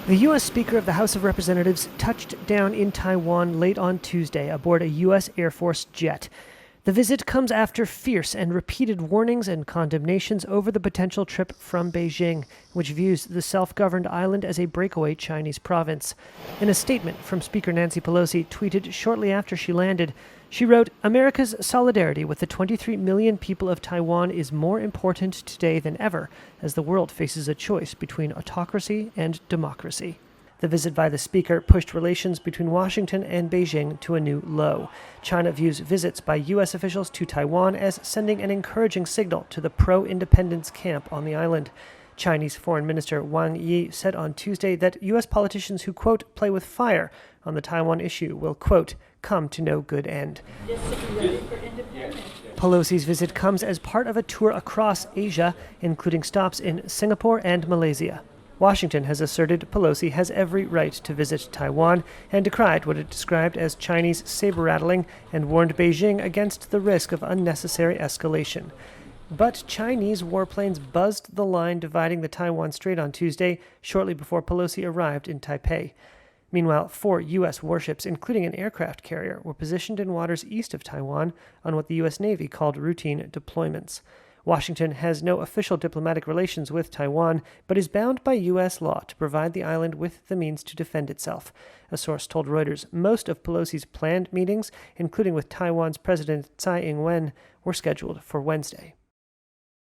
The U.S. Speaker of the House of Representatives touched down in Taiwan late on Tuesday aboard a U.S. Air Force jet. The visit comes after fierce and repeated warnings and condemnations over the potential trip from Beijing, which views the self-governed island as a breakaway Chinese province. In a statement from Speaker Nancy Pelosi, tweeted shortly after she landed, she wrote, "America's solidarity with the 23 million people of Taiwan is more important today than ever, as the world faces a choice between autocracy and democracy." The visit by the speaker pushed relations between Washington and Beijing to a new low. China views visits by U.S. officials to Taiwan as sending an encouraging signal to the pro-independence camp on the island. Chinese Foreign Minister Wang Yi said on Tuesday that U.S. politicians who, quote, play with fire on the Taiwan issue will, quote, come to no good end. Pelosi's visit comes as part of a tour across Asia, including stops in Singapore and Malaysia. Washington has asserted Pelosi has every right to visit Taiwan and decried what it described as Chinese saber-rattling and warned Beijing against the risk of unnecessary escalation. But Chinese warplanes buzzed the line dividing the Taiwan Strait on Tuesday, shortly before Pelosi arrived in Taipei. Meanwhile, 4 U.S. warships, including an aircraft carrier, were positioned in waters east of Taiwan on what the U.S. Navy called routine deployments. Washington has no official diplomatic relations with Taiwan, but is bound by U.S. law to provide the island with the means to defend itself. A source told Reuters most of Pelosi's planned meetings, including with Taiwan's President Tsai Ing-wen, were scheduled for Wednesday.